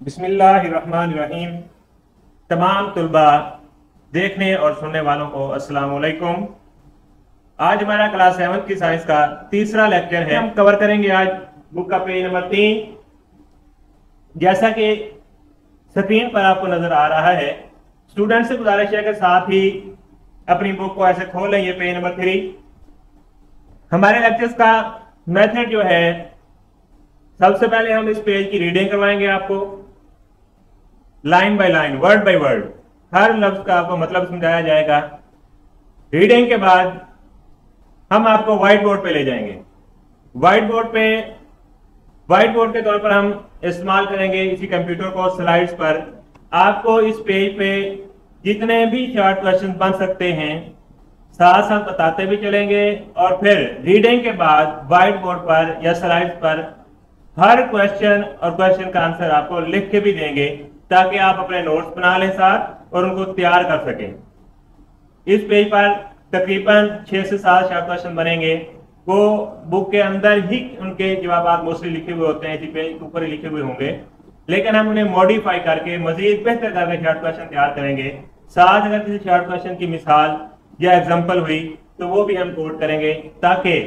बिस्मिल्लाहिर्रहमानिर्रहीम। तमाम तुलबा देखने और सुनने वालों को अस्सलाम वालेकुम। आज हमारा क्लास 7 की साइंस का तीसरा लेक्चर है। हम कवर करेंगे आज बुक का पेज नंबर 3। जैसा कि स्क्रीन पर आपको नजर आ रहा है, स्टूडेंट से गुजारिश है कि साथ ही अपनी बुक को ऐसे खोल लें। ये पेज नंबर 3। हमारे लेक्चर्स का मेथड जो है, सबसे पहले हम इस पेज की रीडिंग करवाएंगे आपको, line by line, word by word, हर लफ्ज का आपको मतलब समझाया जाएगा। रीडिंग के बाद हम आपको व्हाइट बोर्ड पे ले जाएंगे। व्हाइट बोर्ड के तौर पर हम इस्तेमाल करेंगे इसी कंप्यूटर को। स्लाइड्स पर आपको इस पेज पे जितने भी शॉर्ट क्वेश्चन बन सकते हैं साथ साथ बताते भी चलेंगे, और फिर रीडिंग के बाद व्हाइट बोर्ड पर या स्लाइड्स पर हर क्वेश्चन और क्वेश्चन का आंसर आपको लिख के भी देंगे, ताकि आप अपने नोट्स बना लें साथ और उनको तैयार कर सकें। इस पेज पर तकरीबन 6 से 7 शॉर्ट क्वेश्चन बनेंगे। वो बुक के अंदर ही उनके जवाब मोस्टली लिखे हुए होते हैं, इसी पेज के ऊपर ही लिखे हुए होंगे, लेकिन हम उन्हें मॉडिफाई करके मजीद बेहतर करके शॉर्ट क्वेश्चन तैयार करेंगे। साथ अगर किसी शॉर्ट क्वेश्चन की मिसाल या एग्जाम्पल हुई तो वो भी हम कोट करेंगे, ताकि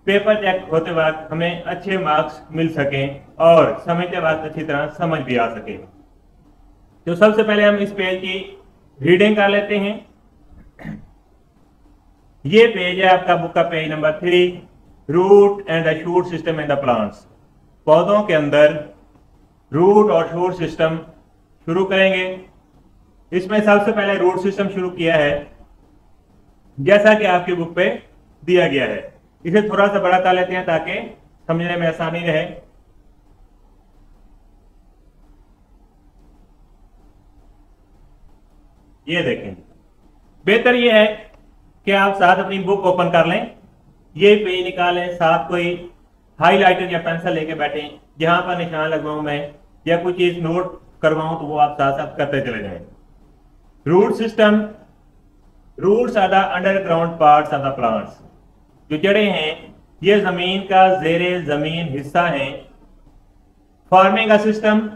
पेपर चेक होते वक्त हमें अच्छे मार्क्स मिल सकें और समझते वक्त अच्छी तरह समझ भी आ सके। तो सबसे पहले हम इस पेज की रीडिंग कर लेते हैं। ये पेज है आपका बुक का page number 3, root and the shoot system in the plants. पौधों के अंदर रूट और शूट सिस्टम शुरू करेंगे। इसमें सबसे पहले रूट सिस्टम शुरू किया है, जैसा कि आपकी बुक पे दिया गया है। इसे थोड़ा सा बड़ा कर लेते हैं ताकि समझने में आसानी रहे। ये देखें, बेहतर ये है कि आप साथ अपनी बुक ओपन कर लें, ये पेज निकालें, साथ कोई हाईलाइटर या पेंसिल लेके बैठें, जहां पर निशान लगवाऊं मैं या कोई चीज नोट करवाऊं तो वो आप साथ साथ करते चले जाएं। Root system, roots are the underground parts of the plants. जो जड़ें हैं ये जमीन का जेरे जमीन हिस्सा है। फार्मिंग का सिस्टम,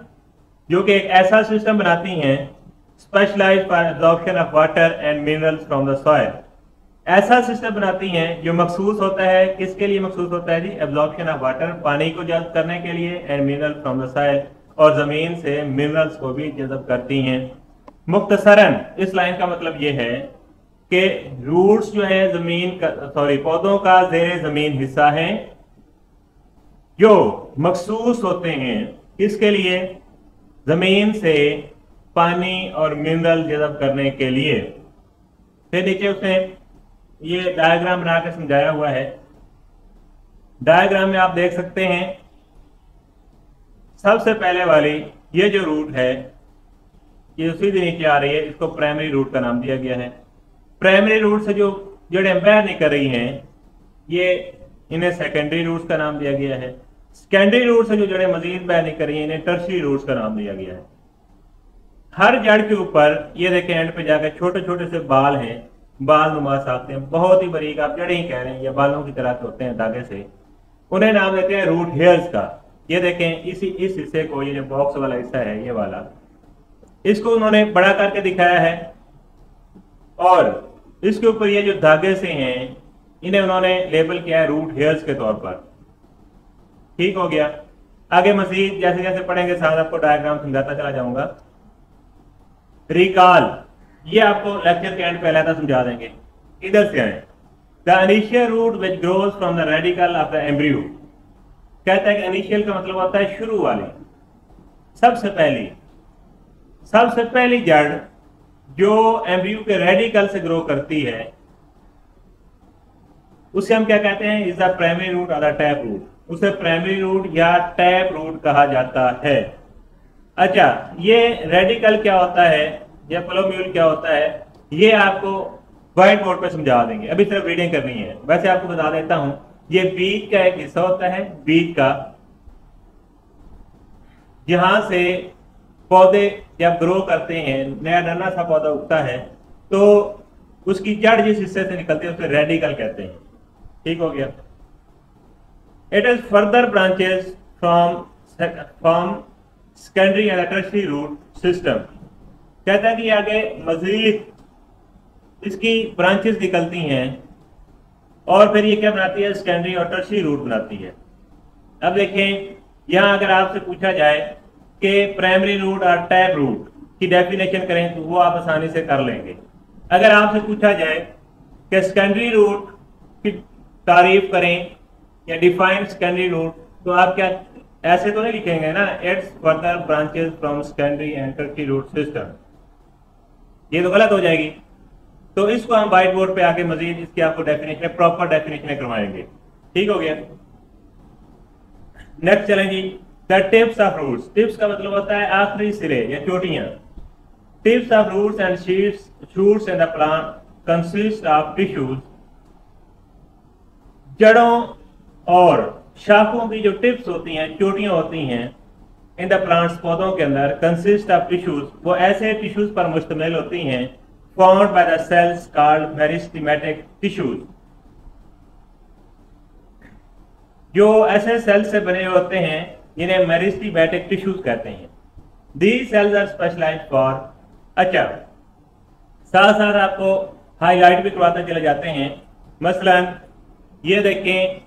जो कि एक ऐसा सिस्टम बनाती हैं specialised for absorption of water and minerals from the soil. ऐसा सिस्टम बनाती हैं जो मखसूस होता है, किसके लिए मखसूस होता है जी? एब्जॉर्प्शन ऑफ वाटर, पानी को जज़्ब करने के लिए, and mineral from the soil, और जमीन से मिनरल्स को भी जज़्ब करती हैं। मुख्तसरन इस लाइन का मतलब ये है कि रूट्स जो है जमीन का पौधों का जेरे जमीन हिस्सा है, जो मखसूस होते हैं किसके लिए? जमीन से पानी और मिनरल जज़ब करने के लिए। फिर नीचे उसने ये डायग्राम बना के समझाया हुआ है। डायग्राम में आप देख सकते हैं, सबसे पहले वाली ये जो रूट है ये सीधे नीचे आ रही है, इसको प्राइमरी रूट का नाम दिया गया है। प्राइमरी रूट से जो जड़ें बयार नहीं कर रही हैं, ये इन्हें सेकेंडरी रूट्स का नाम दिया गया है। सेकेंडरी रूट से जो जड़ें मजीद बयार नहीं कर रही हैं, इन्हें टर्शरी रूट्स का नाम दिया गया है। हर जड़ के ऊपर ये देखें एंड पे जाकर छोटे छोटे से बाल हैं, बाल नुमा साखते हैं, बहुत ही बारीक, आप जड़ें ही कह रहे हैं, ये बालों की तरह के होते हैं धागे से। उन्हें नाम देते हैं रूट हेयर्स का। ये देखें इस हिस्से को, ये जो बॉक्स वाला हिस्सा है ये वाला, इसको उन्होंने बड़ा करके दिखाया है, और इसके ऊपर ये जो धागे से हैं इन्हें उन्होंने लेबल किया है रूट हेयर्स के तौर पर। ठीक हो गया। आगे मजीद जैसे जैसे पढ़ेंगे साथ आपको डायग्राम समझाता चला जाऊंगा। रिकॉल, ये आपको लेक्चर के एंड पे अलग समझा देंगे। इधर से आए, the initial root which grows from the radicle of the embryo. कहता है कि इनिशियल का मतलब होता है शुरू वाली, सबसे पहली जड़ जो एम्ब्रियो के रेडिकल से ग्रो करती है, उसे हम क्या कहते हैं? इज द प्राइमरी रूट और द टैप रूट। उसे प्राइमरी रूट या टैप रूट कहा जाता है। अच्छा, ये रेडिकल क्या होता है या प्लोम्यूल क्या होता है, ये आपको व्हाइट बोर्ड पे समझा देंगे, अभी सिर्फ रीडिंग करनी है। वैसे आपको बता देता हूं, ये बीज का एक हिस्सा होता है, बीज का, जहां से पौधे जब ग्रो करते हैं, नया नन्हा सा पौधा उगता है, तो उसकी जड़ जिस हिस्से से निकलती है उसे रेडिकल कहते हैं। ठीक हो गया। It is further branches from secondary and tertiary root system. कहता है कि आगे मजीद इसकी ब्रांचेस निकलती हैं और फिर ये क्या बनाती है, सेकेंडरी और टर्शियरी रूट बनाती है। अब देखें यहां अगर आपसे पूछा जाए कि प्राइमरी रूट और टैप रूट की डेफिनेशन करें तो वो आप आसानी से कर लेंगे। अगर आपसे पूछा जाए कि सेकेंडरी रूट की तारीफ करें या डिफाइन सेकेंडरी रूट, तो आप क्या ऐसे तो नहीं लिखेंगे ना, it's further branches from secondary and tertiary root system, ये तो गलत हो जाएगी। तो इसको हम व्हाइट बोर्ड पे आके मजीद इसकी आपको डेफिनेशन, प्रॉपर डेफिनेशन करवाएंगे। ठीक हो गया। नेक्स्ट चलें जी, the tips of roots. Tips का मतलब होता है आखिरी सिरे या चोटियां। Tips of roots and shoots in the plant consist of tissues. जड़ों और शाखों की जो टिप्स होती हैं, चोटियां होती हैं इन द प्लांट्स, पौधों के अंदर, कंसिस्ट ऑफ टिश्यूज, वो ऐसे टिश्यूज पर मुश्तमिल होती हैं formed by the cells called meristematic tissues, जो ऐसे सेल्स से बने होते हैं जिन्हें मेरिस्टेमेटिक टिश्यूज कहते हैं। These cells are specialized for, अच्छा साथ साथ आपको हाईलाइट भी करवाते चले जाते हैं। मसलन ये देखें,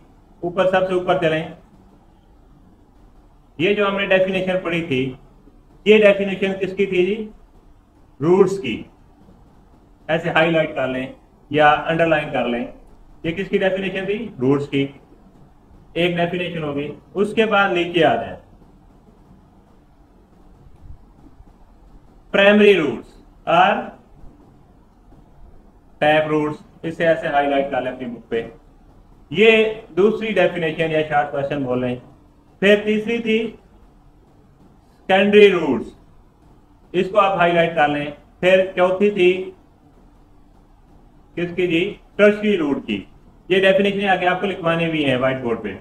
ऊपर सबसे ऊपर चलें, ये जो हमने डेफिनेशन पढ़ी थी, ये डेफिनेशन किसकी थी जी, रूट्स की। ऐसे हाईलाइट कर लें या अंडरलाइन कर लें, ये किसकी डेफिनेशन थी, रूट्स की। एक डेफिनेशन होगी, उसके बाद नीचे आ जाए प्राइमरी रूट्स और टैप रूट्स, इसे ऐसे हाईलाइट कर लें अपनी बुक पे। ये दूसरी डेफिनेशन या शॉर्ट क्वेश्चन बोल लें। फिर तीसरी थी सेकेंडरी रूट्स, इसको आप हाईलाइट कर लें। फिर चौथी थी किसकी जी, टर्शियरी रूट की। ये डेफिनेशन आगे आपको लिखवानी भी है व्हाइट बोर्ड पे।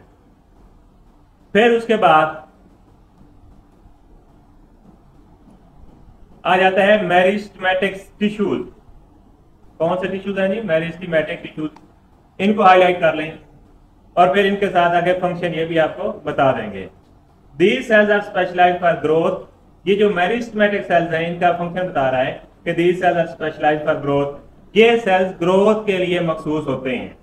फिर उसके बाद आ जाता है मेरिस्टेमेटिक टिश्यूज। कौन से टिश्यूज हैं जी, मेरिस्टेमेटिक टिश्यूज, इनको हाईलाइट कर लें और फिर इनके साथ आगे फंक्शन ये भी आपको बता देंगे। These cells are specialized for growth। ये जो मेरिस्टेमेटिक सेल्स हैं इनका फंक्शन बता रहा है कि these cells are specialized for growth। ये सेल्स ग्रोथ के लिए मखसूस होते हैं,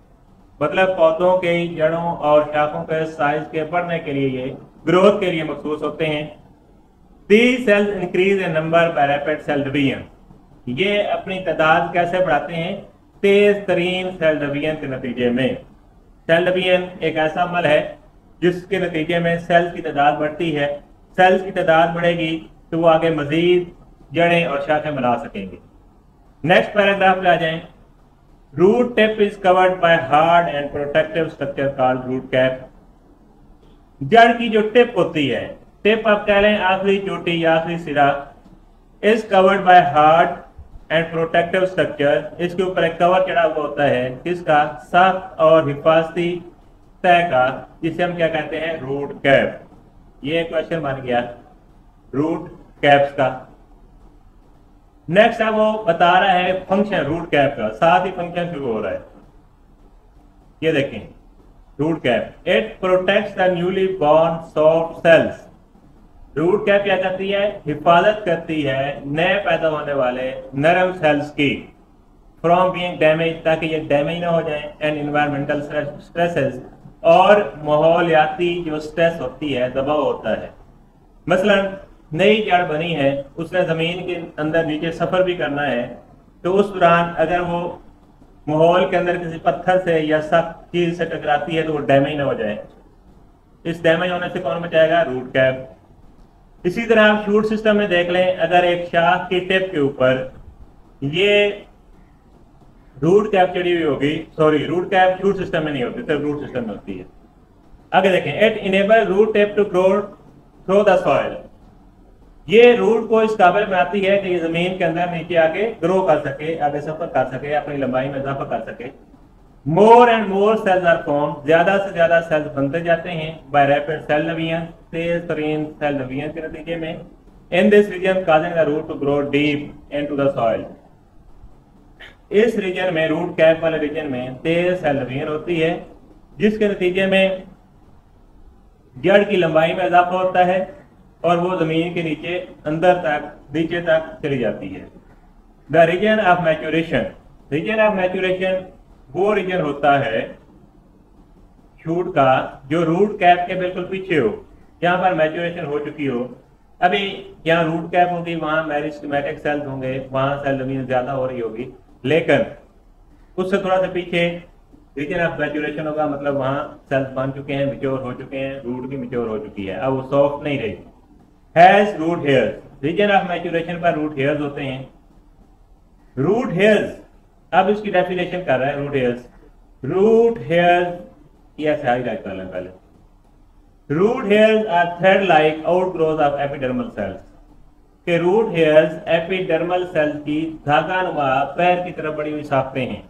मतलब पौधों के जड़ों और शाखों के साइज के बढ़ने के लिए, ये ग्रोथ के लिए मखसूस होते हैं। These cells increase in number by rapid cell division। ये अपनी तादाद कैसे बढ़ाते हैं, तेज तरीन सेल डिवीजन के नतीजे में। सेल डिवीजन एक ऐसा अमल है जिसके नतीजे में सेल्स की तादाद बढ़ती है। सेल्स की तादाद बढ़ेगी तो वो आगे मजीद जड़ें और शाखें बना सकेंगे। नेक्स्ट पैराग्राफ पे आ जाएं। Root tip is covered by hard and protective structure called root cap. जड़ की जो टिप होती है, टिप आप कह लें आखिरी चोटी या आखिरी सिरा, is covered by hard and protective structure. इसके ऊपर एक कवर चढ़ा हुआ होता है किसका, सख्त और हिफाजती तय का, जिसे हम क्या कहते हैं, रूट कैप। ये क्वेश्चन बन गया रूट कैप्स का। नेक्स्ट है वो बता रहा है फंक्शन रूट कैप का, साथ ही फंक्शन शुरू हो रहा है। ये देखें root cap, it protects the newly born soft cells. Root cap क्या करती है, हिफाजत करती है नए पैदा होने वाले नरम सेल्स की, फ्रॉम बीइंग डैमेज, ताकि ये डैमेज ना हो जाए, एंड एनवायरमेंटल स्ट्रेसेस, और माहौलियाती जो स्ट्रेस होती है, दबाव होता है। मसलन नई जड़ बनी है, उसने जमीन के अंदर नीचे सफर भी करना है, तो उस दौरान अगर वो माहौल के अंदर किसी पत्थर से या सख्त चीज से टकराती है तो वो डैमेज ना हो जाए। इस डैमेज होने से कौन बचाएगा, रूट कैप। इसी तरह आप शूट सिस्टम में देख लें, अगर एक शाख की टिप के ऊपर ये रूट कैप चढ़ी हुई होगी, sorry root cap shoot system में नहीं होती, सिर्फ रूट सिस्टम में होती है। आगे देखें, it enable root tip to grow through the soil. ये रूट को इस काबिल बनाती है कि ये जमीन के अंदर नीचे आके ग्रो कर सके, आगे सफर कर सके, अपनी लंबाई में इजाफा कर सके। More and more cells are form, ज्यादा से ज्यादा सेल्स बनते जाते हैं बाय रैपिड सेल डिवीजन, तेज तरीन सेल डिवीजन के नतीजे में, in this region causing the root to grow deep into the soil. इस रीजन में, रूट कैप वाले रीजन में तेज सेल डिवीजन होती है, जिसके नतीजे में जड़ की लंबाई में इजाफा होता है और वो जमीन के नीचे अंदर तक नीचे तक चली जाती है। The region of maturation, region of maturation वो रीजन होता है शूट का जो रूट कैप के बिल्कुल पीछे हो, यहाँ पर मैच्योरेशन हो चुकी हो। अभी यहाँ रूट कैप होगी, वहां मेरिस्टेमेटिक सेल्स होंगे, वहां सेल जमीन ज्यादा हो रही होगी, लेकिन उससे थोड़ा सा पीछे रीजन ऑफ मैच्योरेशन होगा, मतलब वहां सेल्स बन चुके हैं, मैच्योर हो चुके हैं, रूट की मैच्योर हो चुकी है, अब वो सॉफ्ट नहीं रही। Has root hairs, region of maturation पर रूट हेयर्स होते हैं। रूट हेयर्स, अब इसकी डेफिनेशन कर रहा है root hairs. Root hairs yes highlight कर लें पहले। Root hairs are thread like outgrowth of epidermal cells, के रूट हेयर्स एपिडर्मल सेल्स की धागानुमा पैर की तरफ बड़ी हुई साख्तें हैं,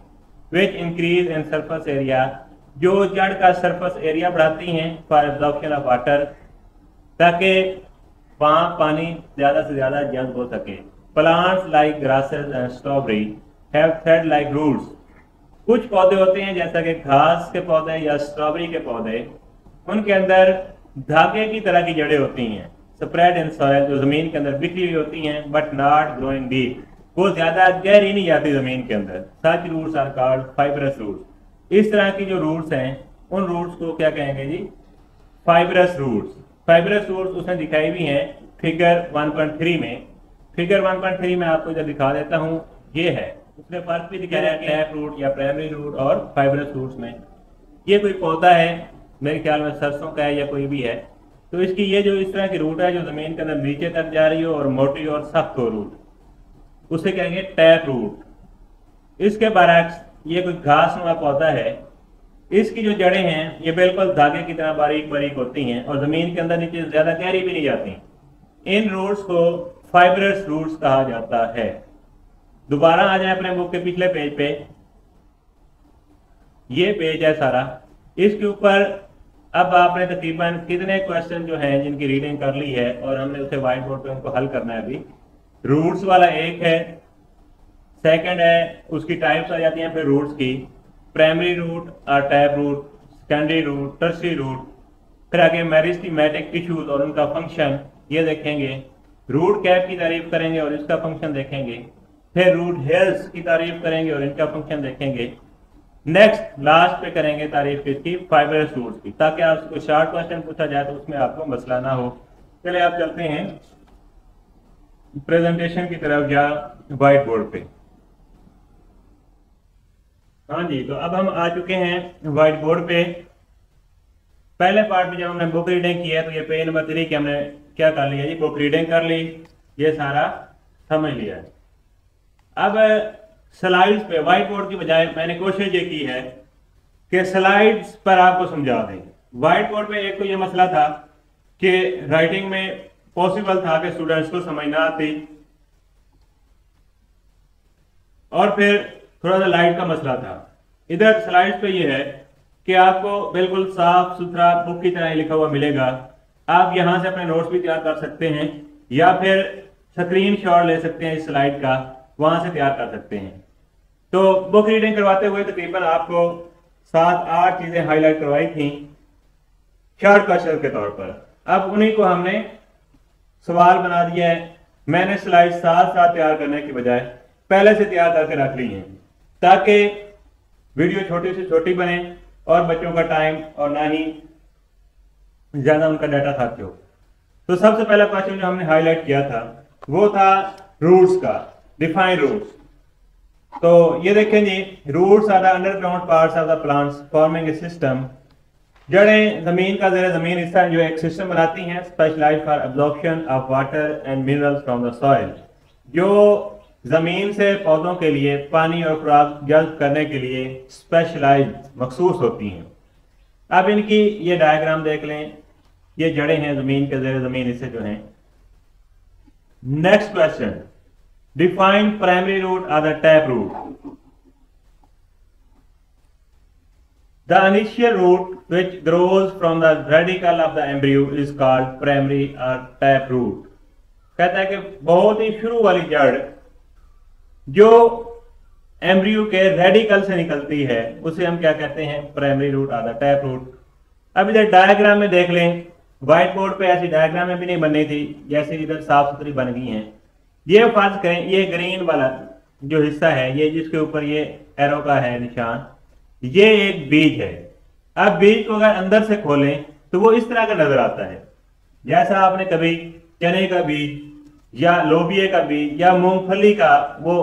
which increase in surface area, जो जड़ का सरफेस एरिया बढ़ाती हैं फॉर एब्जॉर्प्शन ऑफ वाटर, ताकि वहां पानी ज्यादा से ज्यादा जल्द हो सके। Plants like grasses and strawberry have thread like roots, कुछ पौधे होते हैं जैसा कि घास के पौधे या स्ट्रॉबेरी के पौधे, उनके अंदर धागे की तरह की जड़ें होती हैं, स्प्रेड इन सॉइल, जो जमीन के अंदर बिखरी हुई होती हैं, बट नॉट ग्रोइंग डीप, वो ज्यादा गहरी नहीं जाती जमीन के अंदर। Such roots are called fibrous roots, इस तरह की जो रूट्स हैं उन रूट्स को क्या कहेंगे जी, फाइब्रस रूट्स। फाइब्रस रूट्स उसने दिखाई भी हैं फिगर 1.3 में। फिगर 1.3 में आपको जब दिखा देता हूं, ये है, उसने फर्क भी दिखाया है टैप रूट या प्राइमरी रूट और फाइब्रस रूट्स में। ये कोई पौधा है, मेरे ख्याल में सरसों का है या कोई भी है, तो इसकी ये जो इस तरह की रूट है जो जमीन के अंदर नीचे तक जा रही हो और मोटी और सख्त हो रूट, उसे कहेंगे टैप रूट। इसके बरक्स ये कोई घास नुमा पौधा है, इसकी जो जड़ें हैं ये बिल्कुल धागे की तरह बारीक बारीक होती हैं और जमीन के अंदर नीचे ज्यादा गहरी भी नहीं जाती। इन रूट्स को फाइब्रस रूट्स कहा जाता है। दोबारा आ जाए अपने बुक के पिछले पेज पे, ये पेज है सारा, इसके ऊपर अब आपने तकरीबन कितने क्वेश्चन जो हैं जिनकी रीडिंग कर ली है और हमने उसे व्हाइट बोर्ड पे उनको हल करना है। अभी रूट्स वाला एक है, सेकंड है उसकी टाइप्स आ जाती हैं फिर रूट्स की, प्राइमरी रूट और tap root, secondary root, tertiary root, फिर आगे मेरिस्टेमेटिक टिश्यूज और उनका फंक्शन ये देखेंगे, रूट कैप की तारीफ करेंगे और इसका फंक्शन देखेंगे, फिर रूट हेयर्स की तारीफ करेंगे और इनका फंक्शन देखेंगे। नेक्स्ट लास्ट पे करेंगे तारीफ इसकी फाइब्रस रूट्स की, ताकि आपको शॉर्ट क्वेश्चन पूछा जाए तो उसमें आपको मसला ना हो। चलिए आप चलते हैं प्रेजेंटेशन की तरफ या व्हाइट बोर्ड पे। हाँ जी, तो अब हम आ चुके हैं व्हाइट बोर्ड पे। पहले पार्ट में जब हमने बुक रीडिंग की है तो ये पेज नंबर 3 की हमने क्या कर लिया जी, बुक रीडिंग कर ली, ये सारा समझ लिया है। अब स्लाइड्स पे व्हाइट बोर्ड की बजाय मैंने कोशिश ये की है कि स्लाइड्स पर आपको समझा दें। व्हाइट बोर्ड पे एक तो ये मसला था कि राइटिंग में पॉसिबल था कि स्टूडेंट्स को समझ ना आती, और फिर थोड़ा सा लाइट का मसला था। इधर स्लाइड्स पे ये है कि आपको बिल्कुल साफ सुथरा बुक की तरह लिखा हुआ मिलेगा। आप यहां से अपने नोट्स भी तैयार कर सकते हैं या फिर स्क्रीन शॉट ले सकते हैं इस स्लाइड का, वहां से तैयार कर सकते हैं। तो बुक रीडिंग करवाते हुए तकरीबन आपको 7-8 चीजें हाईलाइट करवाई थी शॉर्ट क्वेश्चन के तौर पर। अब उन्हीं को हमने सवाल बना दिया है। मैंने स्लाइड साथ साथ तैयार करने की बजाय पहले से तैयार करके रख ली हैं, ताकि वीडियो छोटी से छोटी बने और बच्चों का टाइम और ना ही ज्यादा उनका डाटा खाते हो। तो सबसे पहला क्वेश्चन जो हमने हाईलाइट किया था वो था रूट्स का, डिफाइन रूट्स। तो ये देखें जी, roots are the underground parts of the plants forming a system. जड़ें जमीन का ज़ेरे जमीन हिस्सा जो एक सिस्टम बनाती हैं specialised for absorption of water and minerals from the soil, जो जमीन से पौधों के लिए पानी और खुराक जल्ब करने के लिए स्पेशलाइज्ड मखसूस होती हैं। अब इनकी ये डायग्राम देख लें, ये जड़ें हैं जमीन के ज़ेरे जमीन हिस्से जो हैं। Next question, define primary root और the tap root. The initial root which grows from the radical of the embryo is called primary or tap root। कहता है कि बहुत ही शुरू वाली जड़ जो एम्ब्रियो के रेडिकल से निकलती है उसे हम क्या कहते हैं, प्राइमरी रूट और द टैप रूट। अब इधर डायग्राम में देख लें व्हाइट बोर्ड पे ऐसी डायग्रामें भी नहीं बननी थी जैसे इधर साफ सुथरी बन गई हैं। ये फर्ज करें ये ग्रीन वाला जो हिस्सा है, ये जिसके ऊपर ये एरो का है निशान, ये एक बीज है। अब बीज को अगर अंदर से खोलें तो वो इस तरह का नजर आता है, जैसा आपने कभी चने का बीज या लोबिये का बीज या मूंगफली का वो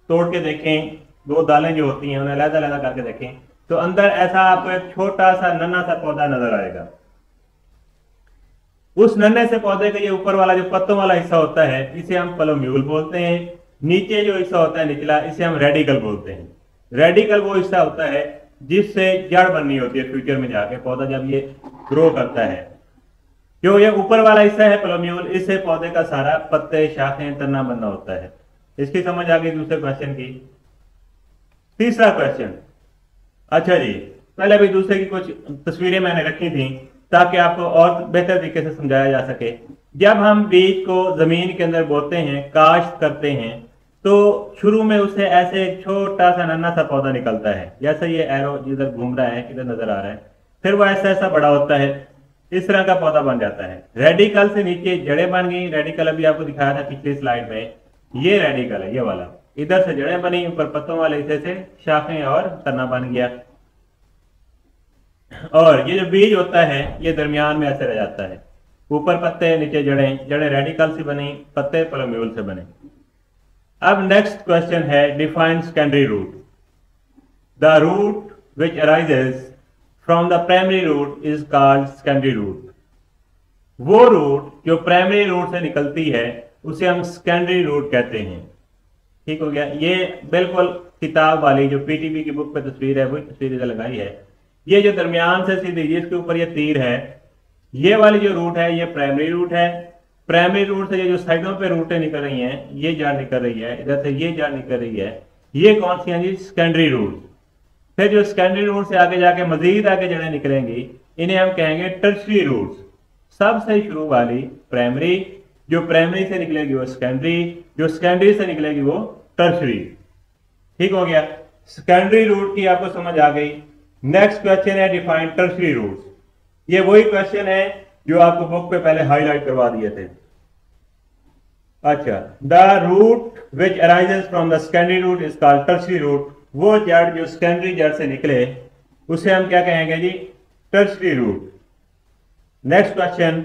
तोड़ के देखें, दो दालें जो होती हैं उन्हें अलग अलग करके देखें, तो अंदर ऐसा आपको एक छोटा सा नन्हा सा पौधा नजर आएगा। उस नन्हे से पौधे का ये ऊपर वाला जो पत्तों वाला हिस्सा होता है इसे हम पलोम्यूल बोलते हैं। नीचे जो हिस्सा होता है निचला, इसे हम रेडिकल बोलते हैं। रेडिकल वो हिस्सा होता है जिससे जड़ बननी होती है फ्यूचर में जाके, पौधा जब ये ग्रो करता है। जो ये ऊपर वाला हिस्सा है पलोम्यूल, इससे पौधे का सारा पत्ते शाखें तना बनना होता है। इसकी समझ आ गई दूसरे क्वेश्चन की। तीसरा क्वेश्चन, अच्छा जी, पहले भी दूसरे की कुछ तस्वीरें मैंने रखी थी ताकि आपको और बेहतर तरीके से समझाया जा सके। जब हम बीज को जमीन के अंदर बोते हैं, काश्त करते हैं, तो शुरू में उससे ऐसे एक छोटा सा नन्हा सा पौधा निकलता है, जैसे ये एरो जिधर घूम रहा है किधर नजर आ रहा है, फिर वो ऐसा ऐसा बड़ा होता है, इस तरह का पौधा बन जाता है। रेडिकल से नीचे जड़ें बन गई। रेडिकल अभी आपको दिखाया था पिछली स्लाइड में, ये रेडिकल है, ये वाला, इधर से जड़ें बनी, ऊपर पत्तों वाले हिस्से से शाखें और तना बन गया। और ये जो बीज होता है ये दरमियान में ऐसे रह जाता है, ऊपर पत्ते नीचे जड़ें, जड़ें रेडिकल से बनी, पत्ते पलोम्यूल से बने। अब नेक्स्ट क्वेश्चन है define secondary root. The root which arises from the primary root is called secondary root. वो रूट जो प्राइमरी रूट से निकलती है उसे हम सेकेंडरी रूट कहते हैं। ठीक हो गया। ये बिल्कुल किताब वाली जो पीटीबी की बुक पे तस्वीर है वही तस्वीर इधर लगाई है। ये जो दरमियान से सीधी जिसके ऊपर ये तीर है, ये वाली जो रूट है ये प्राइमरी रूट है। प्राइमरी रूट से ये जो साइडों पे रूटें निकल रही हैं, ये जड़ निकल रही है, इधर से ये जड़ निकल रही है, ये कौन सी हैं जी? Secondary root. फिर जो सेकेंडरी रूट से आगे जाके मजीद आगे जड़ें निकलेंगी, इन्हें हम कहेंगे टर्शरी रूट्स। सबसे शुरू वाली प्राइमरी, जो प्राइमरी से निकलेगी वो सेकेंडरी, जो सेकेंडरी से निकलेगी वो टर्शरी। ठीक हो गया। सेकेंडरी रूट की आपको समझ आ गई। नेक्स्ट क्वेश्चन है डिफाइन टर्शरी रूट्स। ये वही क्वेश्चन है जो आपको बुक पे पहले हाईलाइट करवा दिए थे। अच्छा, the root which arises from the secondary root is called tertiary root. वो जड़ जो सेकेंडरी जड़ से निकले उसे हम क्या कहेंगे जी? Tertiary root. Next question,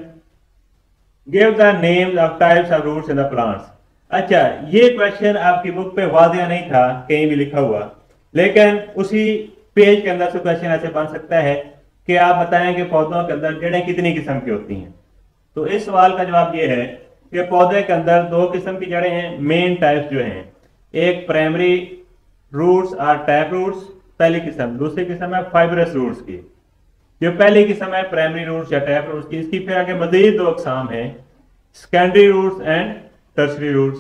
give the names of types of roots in the plants. अच्छा, ये क्वेश्चन आपकी बुक पे वादिया नहीं था कहीं भी लिखा हुआ, लेकिन उसी पेज के अंदर से क्वेश्चन ऐसे बन सकता है कि आप बताएं कि पौधों के अंदर जड़ें कितनी किस्म की होती हैं। तो इस सवाल का जवाब ये है कि पौधे के अंदर दो किस्म की जड़ें हैं, मेन टाइप्स जो हैं। एक प्राइमरी रूट्स और टैप रूट्स, पहली किस्म। दूसरी किस्म है फाइबरस रूट्स की। जो पहली किस्म है प्राइमरी रूट्स या टैप रूट्स की, इसकी फिर आगे मजीद दो अकसाम हैं, secondary roots and tertiary roots.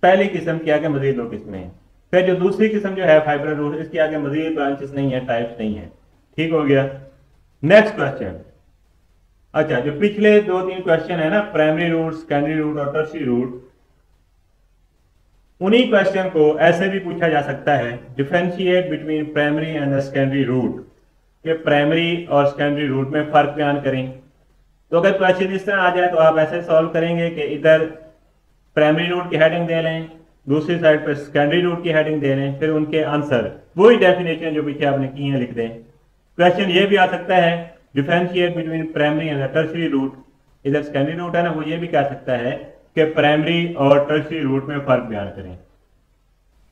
पहली किस्म की आगे मजीद दो किस्में हैं। फिर जो दूसरी किस्म जो है फाइबर रूट, इसकी आगे मजीद ब्रांचेस नहीं है, टाइप्स नहीं है। ठीक हो गया। नेक्स्ट क्वेश्चन, अच्छा, जो पिछले दो तीन क्वेश्चन है ना, प्राइमरी रूट, सेकेंडरी रूट और टर्शरी रूट, उन्हीं क्वेश्चन को ऐसे भी पूछा जा सकता है, differentiate between primary and secondary root, कि प्राइमरी और सेकेंडरी रूट में फर्क बयान करें। तो अगर क्वेश्चन इस तरह आ जाए तो आप ऐसे सॉल्व करेंगे कि इधर प्राइमरी रूट की हेडिंग दे लें, दूसरी साइड पर सेकेंडरी रूट की हेडिंग दे लें, फिर उनके आंसर वही डेफिनेशन जो पीछे आपने की है लिख दें। क्वेश्चन ये भी आ सकता है, differentiate between primary and tertiary root, इधर सेकेंडरी रूट है ना, वो ये भी कह सकता है कि प्राइमरी और टर्शरी रूट में फर्क बयान करें।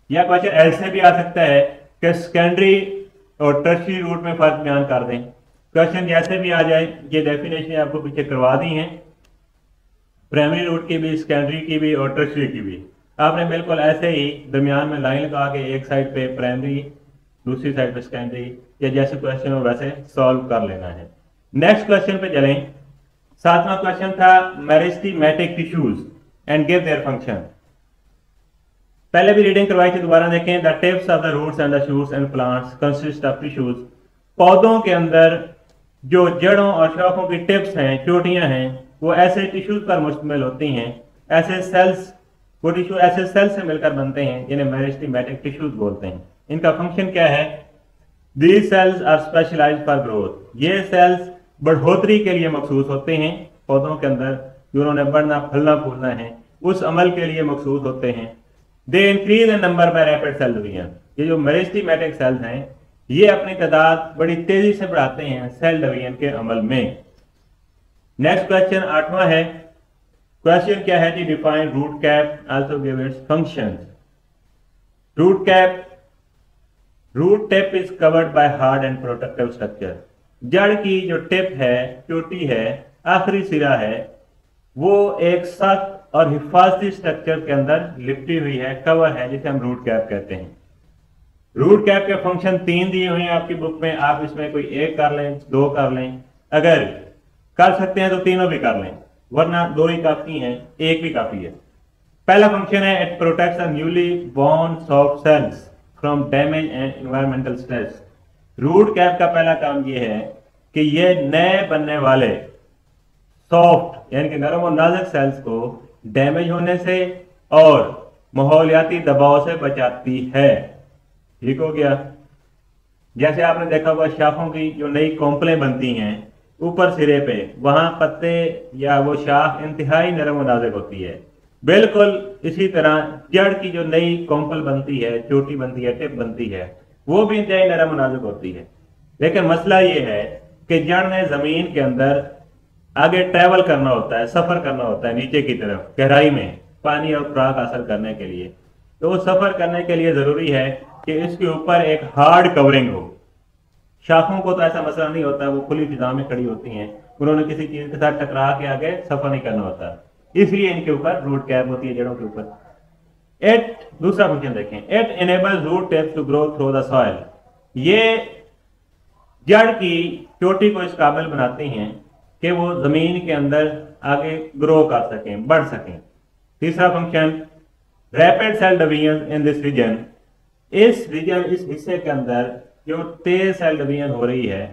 या क्वेश्चन ऐसे भी आ सकता है कि सेकेंडरी और टर्शरी रूट में फर्क बयान कर दें। क्वेश्चन जैसे भी आ जाए, ये डेफिनेशन आपको पीछे करवा दी है, प्राइमरी रूट की भी, सेकेंडरी की भी और टर्शरी की भी। आपने बिल्कुल ऐसे ही दरमियान में लाइन लगा के एक साइड पे प्राइमरी, दूसरी साइड पे सेकेंडरी, या जैसे क्वेश्चन हो वैसे सॉल्व कर लेना है। नेक्स्ट क्वेश्चन पे चलें। सातवां क्वेश्चन था meristematic tissues and give their function. पहले भी रीडिंग करवाई थी, दोबारा देखें। The tips of the roots and the shoots and plants consist of tissues. पौधों के अंदर जो जड़ों और शाखों की टिप्स हैं, चोटियां हैं, वो ऐसे टिश्यूज पर मुश्तमिल होती हैं। ऐसे सेल्स, वो टिश्यू ऐसे सेल से मिलकर बनते हैं जिन्हें मेरिस्टेमेटिक टिश्यूज बोलते हैं। इनका फंक्शन क्या है? These cells are specialised for growth. ये सेल्स बढ़ोतरी के लिए मखसूस होते हैं। पौधों के अंदर जो उन्होंने बढ़ना फलना फूलना है उस अमल के लिए मखसूस होते हैं। They increase in number by rapid cell division. ये जो मेरिस्टेमेटिक सेल्स हैं ये अपनी तादाद बड़ी तेजी से बढ़ाते हैं सेल डिवीजन के अमल में। नेक्स्ट क्वेश्चन 8वां है। क्वेश्चन क्या है जी? Define root cap, also give its functions. Root cap, root tip is covered by hard and protective structure. जड़ की जो टिप है, चोटी है, आखिरी सिरा है, वो एक सख्त और हिफाजती स्ट्रक्चर के अंदर लिपटी हुई है, कवर है, जिसे हम रूट कैप कहते हैं। रूट कैप के फंक्शन 3 दिए हुए हैं आपकी बुक में। आप इसमें कोई एक कर लें, 2 कर लें, अगर कर सकते हैं तो तीनों भी कर लें, वरना 2 ही काफी हैं, 1 भी काफी है। पहला फंक्शन है it protects the newly born soft cells from damage and environmental stress. Root cap का पहला काम यह है कि ये नए बनने वाले सॉफ्ट यानी कि नरम और नाजुक सेल्स को डैमेज होने से और माहौलियाती दबाव से बचाती है। ठीक हो गया? जैसे आपने देखा होगा शाखों की जो नई कोंपलें बनती हैं ऊपर सिरे पे, वहां पत्ते या वो शाख इंतहाई नरम और नाजुक होती है। बिल्कुल इसी तरह जड़ की जो नई कोंपल बनती है, चोटी बनती है, टिप बनती है, वो भी इंतहाई नरम और नाजुक होती है। लेकिन मसला ये है कि जड़ ने जमीन के अंदर आगे ट्रैवल करना होता है, सफर करना होता है नीचे की तरफ गहराई में पानी और खुराक हासिल करने के लिए। तो वो सफर करने के लिए जरूरी है कि इसके ऊपर एक हार्ड कवरिंग हो। शाखों को तो ऐसा मसला नहीं होता, वो खुली फिजा में खड़ी होती हैं, उन्होंने किसी चीज के साथ टकरा के आगे सफर नहीं करना होता, इसलिए इनके ऊपर रूट कैप होती है जड़ों के ऊपर। इट, दूसरा फंक्शन देखें, it enables root tips to grow through the soil. ये जड़ की चोटी को इस काबिल बनाती हैं कि वो जमीन के अंदर आगे ग्रो कर सकें, बढ़ सकें। तीसरा function rapid cell division in this region. इस रीजन, इस हिस्से के अंदर जो तेज सेल डिवीजन हो रही है,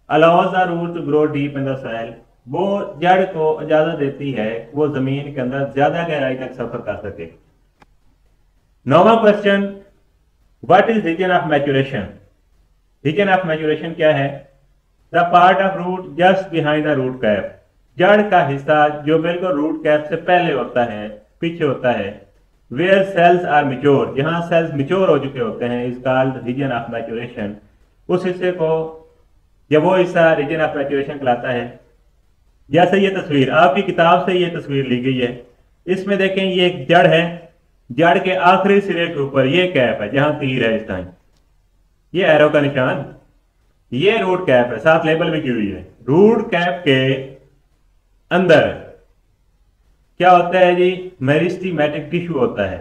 allows the root to grow deep in the soil. वो जड़ को इजाजत देती है वो जमीन के अंदर ज्यादा गहराई तक सफर कर सके। 9वां question, what is region of maturation? Region of maturation क्या है? The part of root just behind the root cap. जड़ का हिस्सा जो बिल्कुल रूट कैप से पहले होता है, पीछे होता है। वेयर सेल्स आर मैच्योर, जहां सेल्स मैच्योर हो चुके होते हैं, is called region of maturation. उस हिस्से को या वो हिस्सा रीजन ऑफ मैच्योरेशन कहलाता है। जैसे ये तस्वीर आपकी किताब से ये तस्वीर ली गई है, इसमें देखें ये एक जड़ है, जड़ के आखिरी सिरे के ऊपर ये कैप है जहां तीर है इस टाइम, ये एरो का निशान, ये रूट कैप है, साथ लेबल भी की हुई है। रूट कैप के अंदर क्या होता है जी? मेरिस्टेमेटिक टिश्यू होता है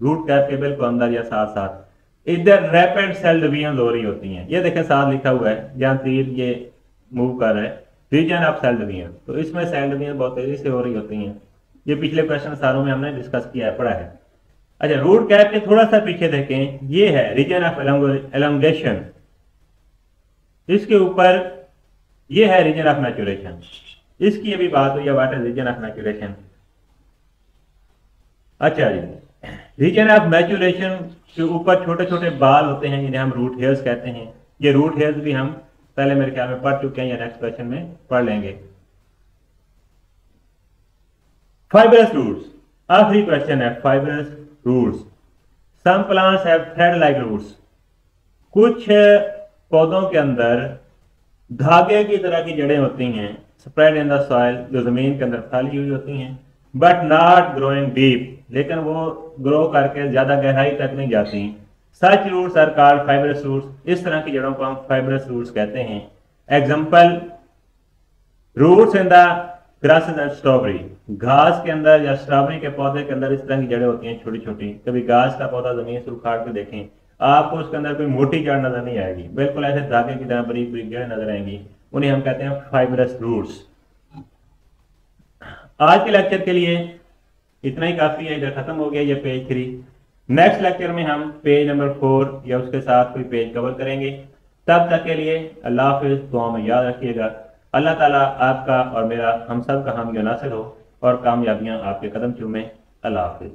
रूट कैप के बिल्कुल अंदर या साथ साथ। इधर रैपिड सेल डिवीजन हो रही होती हैं, ये देखें साथ लिखा हुआ है जहां तीर ये मूव कर रहा है, रीजन ऑफ सेल डिवीजन। तो इसमें सेल डिवीजन बहुत तेजी से हो रही होती हैं। ये पिछले क्वेश्चन सारों में हमने डिस्कस किया है, पढ़ा है। अच्छा, रूट कैप के थोड़ा सा पीछे देखें, ये है रीजन ऑफ एलोंगेशन। इसके ऊपर ये है रीजन ऑफ मैच्योरेशन। इसकी अभी बात हुई है, what is region of maturation. अच्छा जी, रीजन ऑफ मैच्योरेशन के ऊपर छोटे छोटे बाल होते हैं जिन्हें हम रूट हेयर्स कहते हैं। ये रूट हेयर्स भी हम पहले मेरे ख्याल में पढ़ चुके हैं या नेक्स्ट क्वेश्चन में पढ़ लेंगे। फाइबरस रूट्स, आखिरी क्वेश्चन है fibrous roots. Some plants have thread like roots. कुछ पौधों के अंदर धागे की तरह की जड़ें होती हैं, स्प्रेड इन द सॉइल, जो जमीन के अंदर फैली हुई होती हैं, बट नॉट ग्रोइंग डीप, लेकिन वो ग्रो करके ज्यादा गहराई तक नहीं जाती। Such roots are called fibrous roots. इस तरह की जड़ों को हम फाइबरस रूट्स कहते हैं। Example, roots in the grasses and strawberry. घास के अंदर या स्ट्रॉबेरी के पौधे के अंदर इस तरह की जड़ें होती हैं छोटी छोटी। कभी घास का पौधा जमीन से उखाड़ के देखें, आपको उसके अंदर कोई मोटी जड़ नजर नहीं आएगी, बिल्कुल ऐसे धागे की तरह बरीक बरीक जड़ें नजर आएंगी, उन्हें हम कहते हैं फाइबरस रूट्स। आज के लेक्चर के लिए इतना ही काफी है, इधर खत्म हो गया ये पेज 3। नेक्स्ट लेक्चर में हम पेज नंबर 4 या उसके साथ कोई पेज कवर करेंगे। तब तक के लिए अल्लाह हाफिज़, दुआ में याद रखिएगा। अल्लाह ताला आपका और मेरा, हम सब का हामी नासिर हो और कामयाबियां आपके कदम चूमे। अल्लाह हाफिज़।